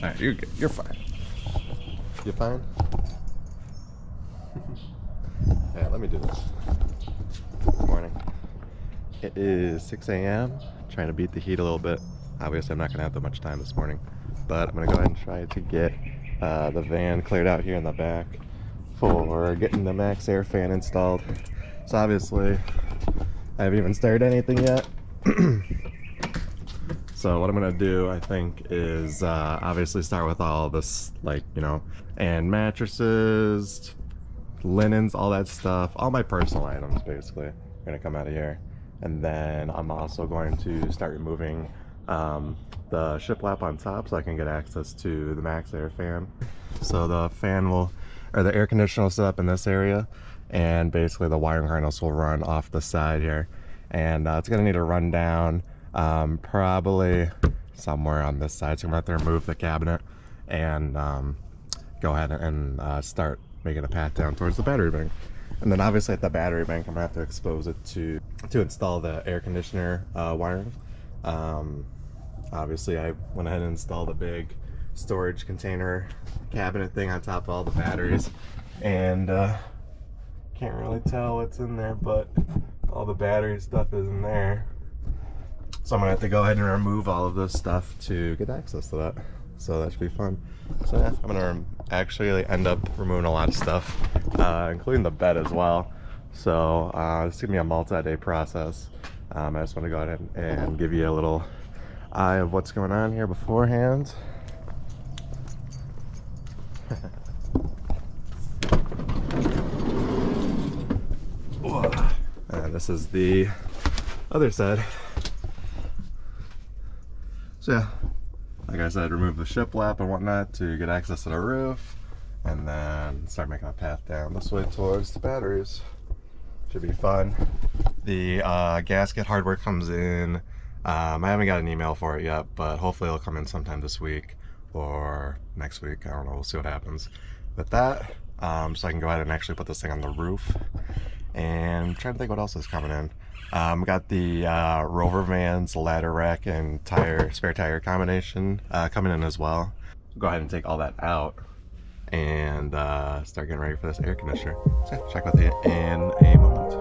Alright, you're good. You're fine. You fine? Yeah, let me do this. Good morning. It is 6 a.m. Trying to beat the heat a little bit. Obviously, I'm not going to have that much time this morning, but I'm going to go ahead and try to get the van cleared out here in the back for getting the max air fan installed. So obviously, I haven't even started anything yet. So what I'm gonna do, I think, is obviously start with all this, like, you know, and mattresses, linens, all that stuff, all my personal items basically are gonna come out of here. And then I'm also going to start removing the shiplap on top so I can get access to the max air fan. So the fan will, or the air conditioner will sit up in this area, and basically the wiring harness will run off the side here. And it's gonna need a rundown. Probably somewhere on this side, so I'm going to have to remove the cabinet and go ahead and start making a path down towards the battery bank. And then obviously at the battery bank I'm going to have to expose it to install the air conditioner wiring. Obviously I went ahead and installed a big storage container cabinet thing on top of all the batteries, and can't really tell what's in there, but all the battery stuff is in there. So I'm gonna have to go ahead and remove all of this stuff to get access to that. So that should be fun. So yeah, I'm gonna actually end up removing a lot of stuff, including the bed as well. So it's gonna be a multi-day process. I just want to go ahead and give you a little eye of what's going on here beforehand. And this is the other side. So yeah, like I said, remove the shiplap and whatnot to get access to the roof, and then start making a path down this way towards the batteries. Should be fun. The gasket hardware comes in. I haven't got an email for it yet, but hopefully it'll come in sometime this week or next week. I don't know, we'll see what happens with that. So I can go ahead and actually put this thing on the roof. And I'm trying to think what else is coming in. We got the Rover Vans ladder rack and spare tire combination coming in as well. Go ahead and take all that out and start getting ready for this air conditioner. So yeah, check with you in a moment.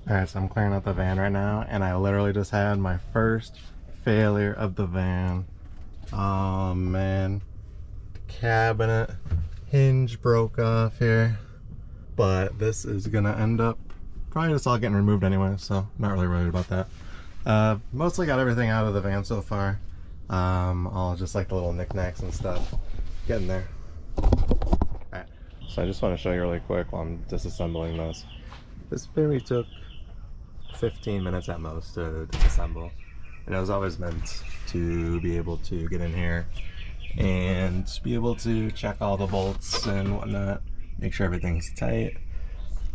Alright, so I'm clearing out the van right now, and I literally just had my first failure of the van. Oh man, the cabinet hinge broke off here, but this is gonna end up probably just all getting removed anyway, so I'm not really worried about that. Mostly got everything out of the van so far, all just like the little knickknacks and stuff, getting there. Alright, so I just want to show you really quick while I'm disassembling this. This very took 15 minutes at most to disassemble, and it was always meant to be able to get in here and be able to check all the bolts and whatnot, make sure everything's tight,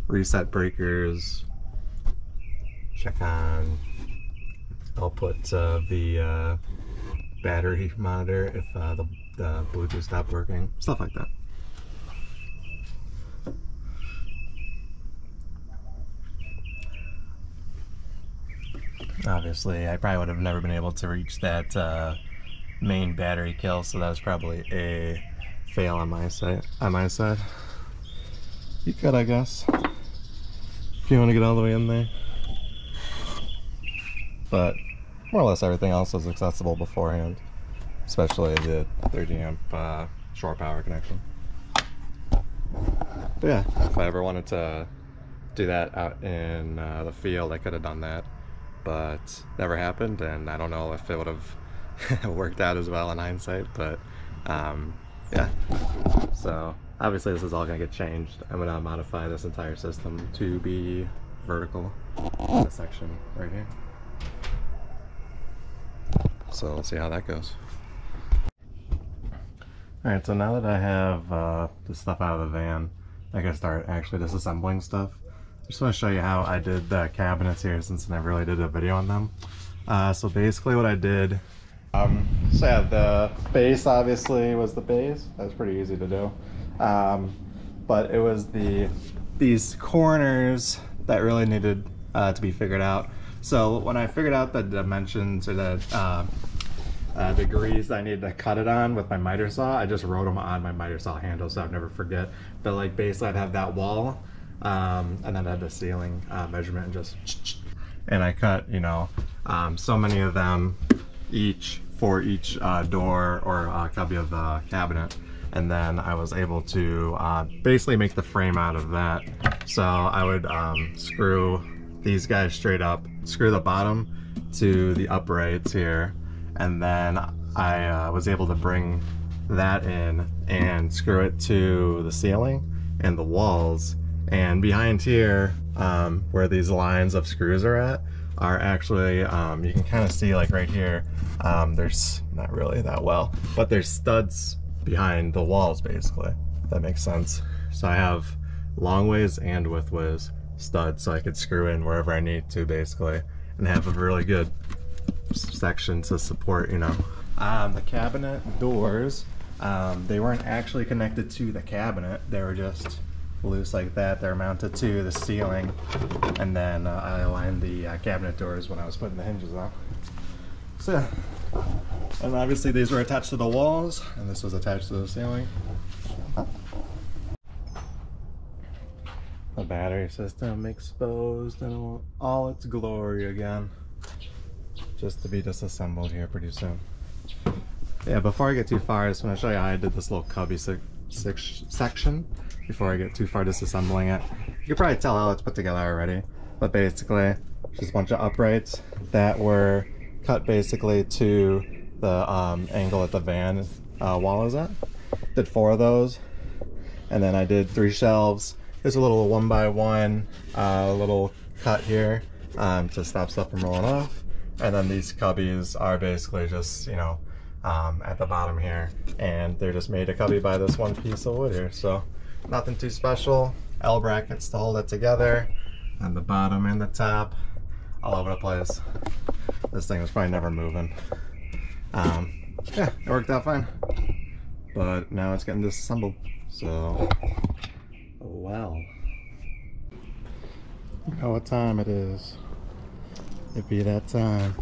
reset breakers, check on output of the battery monitor if the Bluetooth stopped working, stuff like that. Obviously, I probably would have never been able to reach that main battery kill, so that was probably a fail on my side. You could, I guess, if you want to get all the way in there. But more or less everything else was accessible beforehand, especially the 30 amp shore power connection. But yeah, if I ever wanted to do that out in the field, I could have done that. But never happened, and I don't know if it would have worked out as well in hindsight, but yeah. So obviously this is all going to get changed. I'm going to modify this entire system to be vertical in this section right here. So let's see how that goes. Alright, so now that I have the stuff out of the van, I gotta start actually disassembling stuff. I just want to show you how I did the cabinets here since I never really did a video on them. So basically what I did, so yeah, the base obviously was the base. That was pretty easy to do. But it was these corners that really needed to be figured out. So when I figured out the dimensions or the degrees I needed to cut it on with my miter saw, I just wrote them on my miter saw handle so I'd never forget. But like basically I'd have that wall and then I'd have the ceiling measurement and just, and I cut, you know, so many of them for each door or cubby of the cabinet. And then I was able to basically make the frame out of that. So I would screw these guys straight up, screw the bottom to the uprights here, and then I was able to bring that in and screw it to the ceiling and the walls. And behind here, where these lines of screws are at, are actually, you can kind of see like right here, there's not really that well, but there's studs behind the walls basically, if that makes sense. So I have long ways and width ways studs so I could screw in wherever I need to basically and have a really good section to support, you know. The cabinet doors, they weren't actually connected to the cabinet, they were just loose like that. They're mounted to the ceiling, and then I aligned the cabinet doors when I was putting the hinges on. So yeah. And obviously these were attached to the walls, and this was attached to the ceiling. The battery system exposed in all its glory again. Just to be disassembled here pretty soon. Yeah, before I get too far, I just want to show you how I did this little cubby section before I get too far disassembling it. You can probably tell how it's put together already, but basically just a bunch of uprights that were cut basically to the angle that the van wall is at. Did 4 of those, and then I did 3 shelves. There's a little 1x1 little cut here to stop stuff from rolling off, and then these cubbies are basically just, you know, at the bottom here, and they're just made a cubby by this one piece of wood here, so nothing too special. L brackets to hold it together, and the bottom and the top all over the place. This thing was probably never moving. Yeah, it worked out fine, but now it's getting disassembled, so well, you know what time it is. It be that time.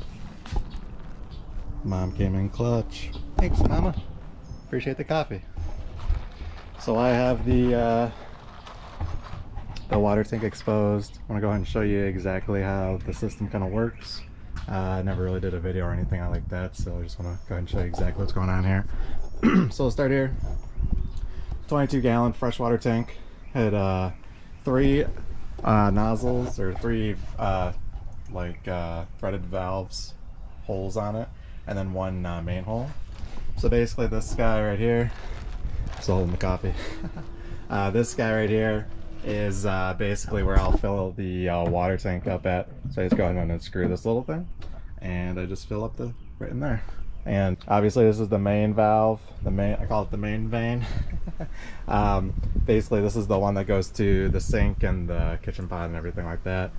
Mom came in clutch. Thanks, Mama. Appreciate the coffee. So I have the water tank exposed. I want to go ahead and show you exactly how the system kind of works. I never really did a video or anything like that, so I just want to go ahead and show you exactly what's going on here. So we'll start here. 22-gallon freshwater tank. Had 3 nozzles, or 3 threaded valves, holes on it, and then 1 main hole. So basically this guy right here, still holding the coffee. This guy right here is basically where I'll fill the water tank up at. So I just go ahead and unscrew this little thing, and I just fill up the right in there. And obviously this is the main valve, I call it the main vein. Basically this is the one that goes to the sink and the kitchen pot and everything like that.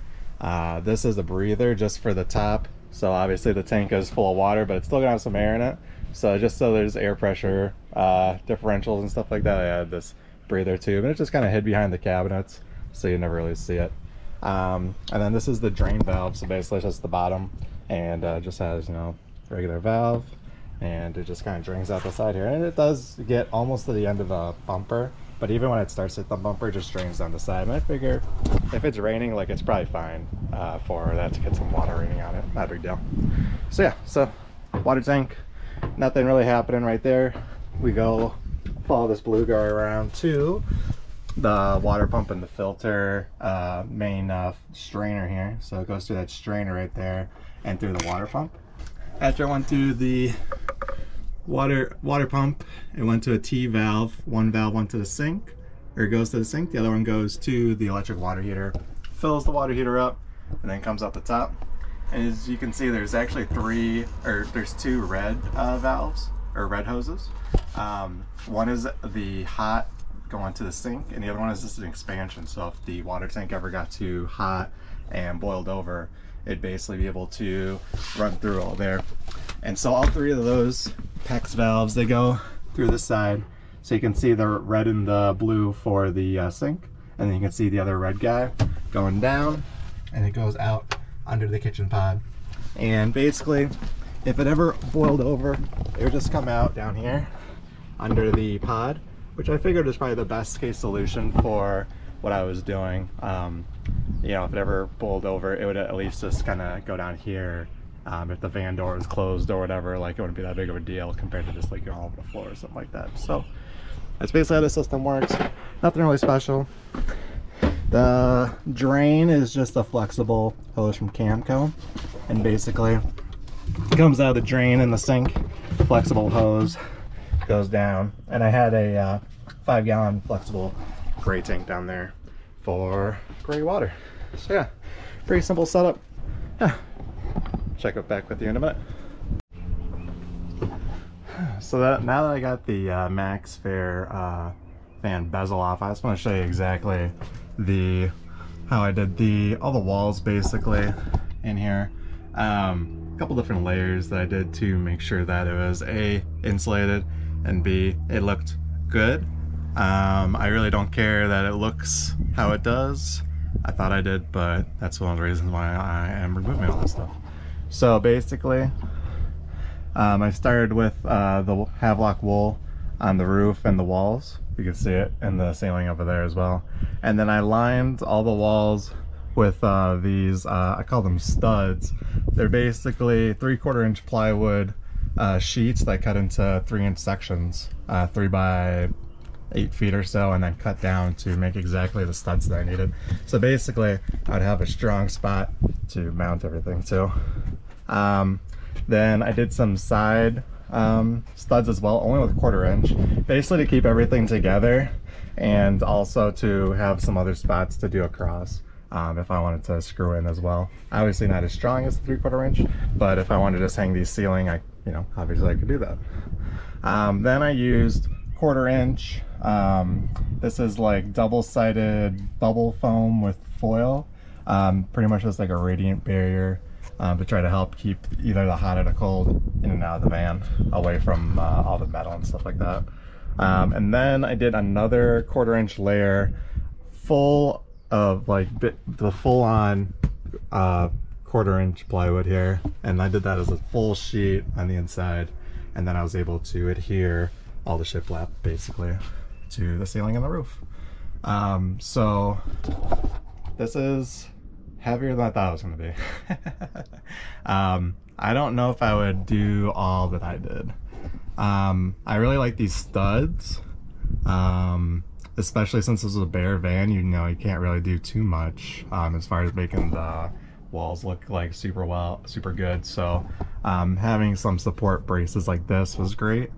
This is a breather just for the top. So obviously the tank is full of water, but it's still gonna have some air in it. So just so there's air pressure differentials and stuff like that, I add this breather tube, and it's just kind of hid behind the cabinets, so you never really see it. And then this is the drain valve. So basically it's just the bottom, and just has, you know, regular valve, and it just kind of drains out the side here, and it does get almost to the end of the bumper, but even when it starts at the bumper, it just drains down the side. And I figure if it's raining, like, it's probably fine for that to get some water raining on it. Not a big deal. So yeah, so water tank, nothing really happening right there. We go follow this blue guy around to the water pump and the filter main strainer here. So it goes through that strainer right there and through the water pump. After I went through the water pump, it went to a T valve. One valve went to the sink, or it goes to the sink. The other one goes to the electric water heater, fills the water heater up, and then comes out the top. And as you can see, there's actually there's 2 red valves, or red hoses. One is the hot going to the sink, and the other one is just an expansion. So if the water tank ever got too hot and boiled over, it'd basically be able to run through all there. And so all three of those PEX valves, they go through this side. So you can see the red and the blue for the sink, and then you can see the other red guy going down, and it goes out under the kitchen pod. And basically, if it ever boiled over, it would just come out down here under the pod, which I figured is probably the best case solution for what I was doing. You know, if it ever boiled over, it would at least just kind of go down here. If the van door is closed or whatever, like, it wouldn't be that big of a deal compared to just like going all over the floor or something like that. So that's basically how the system works. Nothing really special. The drain is just a flexible hose from Camco, and basically it comes out of the drain in the sink. Flexible hose goes down, and I had a 5-gallon flexible gray tank down there for gray water. So yeah, pretty simple setup. Yeah, check it back with you in a minute. So now that I got the Max Fair fan bezel off, I just want to show you exactly how I did all the walls basically in here. A couple different layers that I did to make sure that it was A, insulated, and B, it looked good. I really don't care that it looks how it does. I thought I did, but that's one of the reasons why I am removing all this stuff. So basically, I started with the Havelock wool on the roof and the walls. You can see it in the ceiling over there as well. And then I lined all the walls with these, I call them studs. They're basically 3/4 inch plywood sheets that cut into 3-inch sections, 3 by 8 feet or so, and then cut down to make exactly the studs that I needed. So basically, I'd have a strong spot to mount everything to. Then I did some side studs as well, only with 1/4 inch, basically to keep everything together, and also to have some other spots to do across if I wanted to screw in as well. Obviously not as strong as the 3/4 inch, but if I wanted to just hang these ceiling, obviously I could do that. Then I used 1/4 inch. This is like double-sided bubble foam with foil, pretty much just like a radiant barrier to try to help keep either the hot or the cold in and out of the van, away from all the metal and stuff like that. And then I did another 1/4 inch layer full of like the full-on 1/4 inch plywood here, and I did that as a full sheet on the inside, and then I was able to adhere all the shiplap basically to the ceiling and the roof. So this is heavier than I thought it was going to be. I don't know if I would do all that I did. I really like these studs, especially since this is a bare van. You can't really do too much as far as making the walls look like super good. So having some support braces like this was great.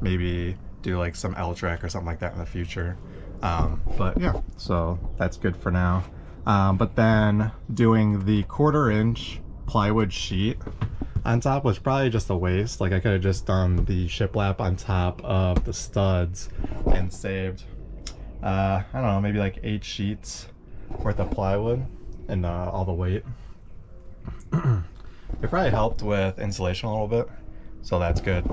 Maybe do like some L-track or something like that in the future. But yeah, so that's good for now. But then doing the 1/4 inch plywood sheet on top was probably just a waste. Like, I could have just done the shiplap on top of the studs and saved, I don't know, maybe like 8 sheets worth of plywood and all the weight. It probably helped with insulation a little bit, so that's good.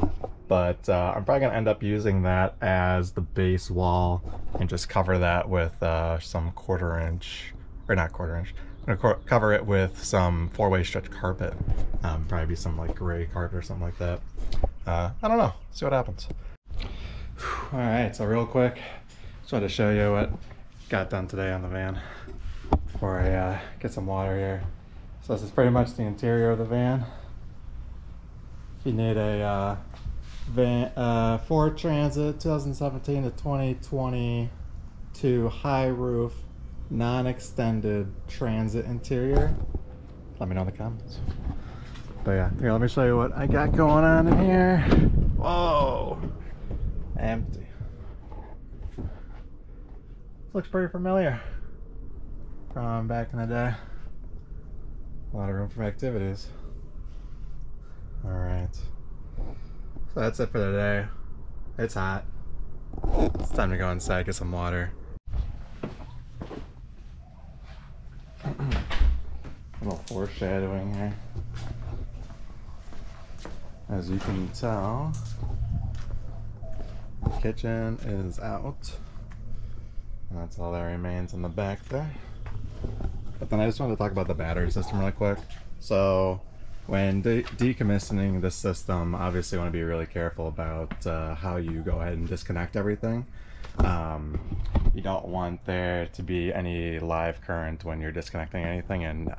But I'm probably gonna end up using that as the base wall and just cover that with some 1/4 inch, or not 1/4 inch. I'm gonna cover it with some 4-way stretch carpet. Probably be some like gray carpet or something like that. I don't know, see what happens. All right, so real quick, just wanted to show you what got done today on the van before I get some water here. So this is pretty much the interior of the van. If you need a Ford Transit 2017 to 2022 high roof non-extended transit interior, let me know in the comments. But yeah, here, let me show you what I got going on in here. Whoa, empty. Looks pretty familiar from back in the day. A lot of room for activities. All right, so that's it for today. It's hot. It's time to go inside, get some water. A little foreshadowing here. As you can tell, the kitchen is out. And that's all that remains in the back there. But then I just wanted to talk about the battery system really quick. So when decommissioning this system, obviously you want to be really careful about how you go ahead and disconnect everything. You don't want there to be any live current when you're disconnecting anything and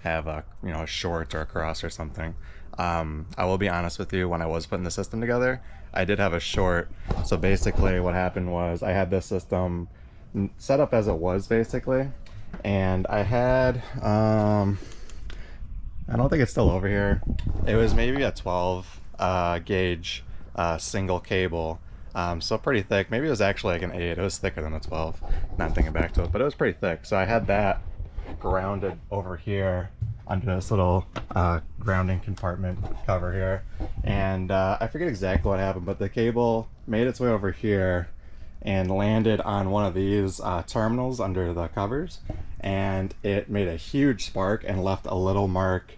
have a a short or a cross or something. I will be honest with you, when I was putting the system together, I did have a short. So basically what happened was I had this system set up as it was basically, and I had I don't think it's still over here. It was maybe a 12 gauge single cable. So pretty thick. Maybe it was actually like an 8. It was thicker than a 12. Not thinking back to it, but it was pretty thick. So I had that grounded over here under this little grounding compartment cover here. And I forget exactly what happened, but the cable made its way over here and landed on one of these terminals under the covers, and it made a huge spark and left a little mark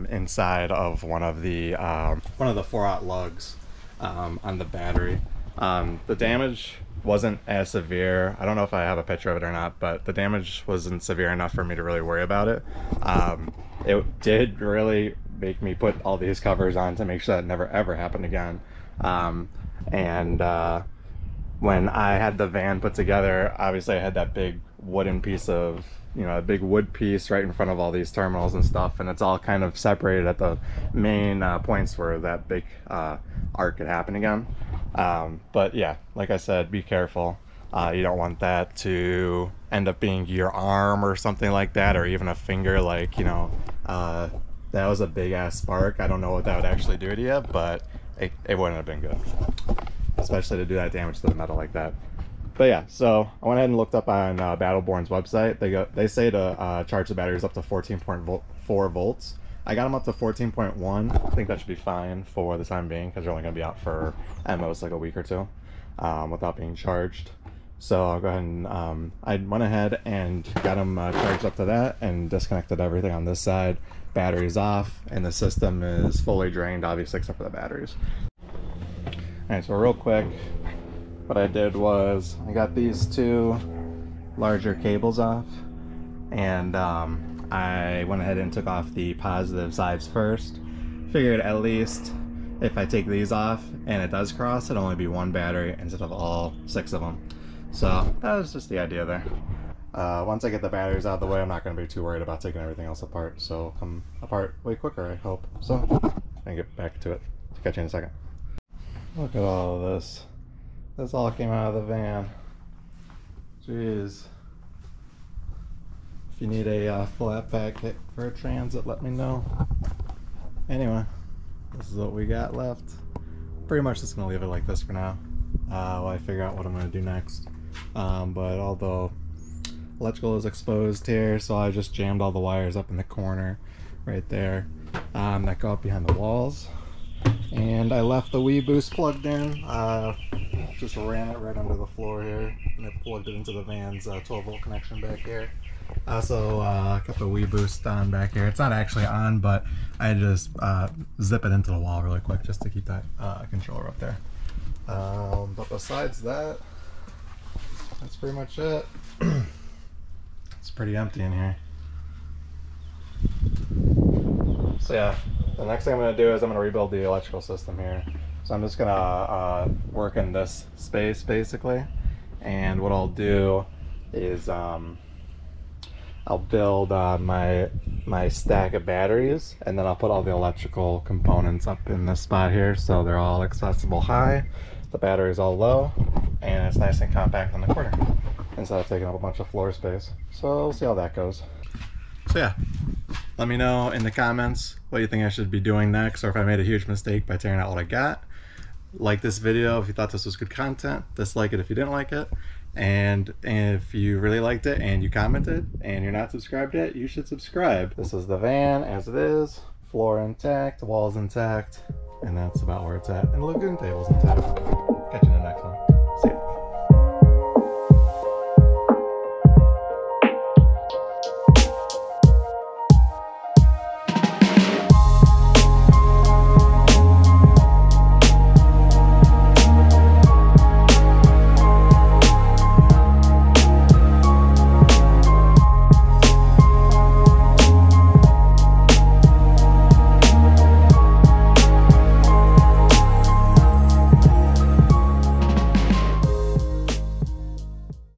inside of one of the 4-aught lugs on the battery. The damage wasn't as severe. I don't know if I have a picture of it or not, but the damage wasn't severe enough for me to really worry about it. It did really make me put all these covers on to make sure that never ever happened again. When I had the van put together, obviously I had that big wooden piece of, a big wood piece right in front of all these terminals and stuff, and it's all kind of separated at the main points where that big arc could happen again. But yeah, like I said, be careful. You don't want that to end up being your arm or something like that, or even a finger. Like, that was a big ass spark. I don't know what that would actually do to you, but it wouldn't have been good, especially to do that damage to the metal like that. But yeah, so I went ahead and looked up on Battleborn's website. They say to charge the batteries up to 14.4 volts. I got them up to 14.1. I think that should be fine for the time being, because they're only going to be out for at most like a week or two without being charged. So I'll go ahead and I went ahead and got them charged up to that and disconnected everything on this side. Batteries off, and the system is fully drained, obviously, except for the batteries. Alright, so real quick, what I did was I got these 2 larger cables off, and I went ahead and took off the positive sides first. Figured at least if I take these off and it does cross, it'll only be 1 battery instead of all 6 of them. So that was just the idea there. Once I get the batteries out of the way, I'm not going to be too worried about taking everything else apart. So it'll come apart way quicker, I hope. So I can get back to it. Catch you in a second. Look at all of this. This all came out of the van. Jeez. If you need a flat pack kit for a transit, let me know. Anyway, this is what we got left. Pretty much just gonna leave it like this for now while I figure out what I'm gonna do next. But although electrical is exposed here, so I just jammed all the wires up in the corner right there that go up behind the walls. And I left the Wii Boost plugged in, just ran it right under the floor here, and I plugged it into the van's 12 volt connection back here. I also kept the Wii Boost on back here. It's not actually on, but I just zip it into the wall really quick just to keep that controller up there. But besides that, that's pretty much it. It's pretty empty in here. So yeah, the next thing I'm going to do is I'm going to rebuild the electrical system here. So I'm just going to work in this space basically, and what I'll do is I'll build my stack of batteries, and then I'll put all the electrical components up in this spot here so they're all accessible high, the battery's all low, and it's nice and compact in the corner instead of taking up a bunch of floor space. So we'll see how that goes. So yeah, let me know in the comments what you think I should be doing next, or if I made a huge mistake by tearing out what I got. Like this video if you thought this was good content, dislike it if you didn't like it, and if you really liked it and you commented and you're not subscribed yet, you should subscribe. This is the van as it is, floor intact, walls intact, and that's about where it's at, and the lagoon table's intact. Catch you in the next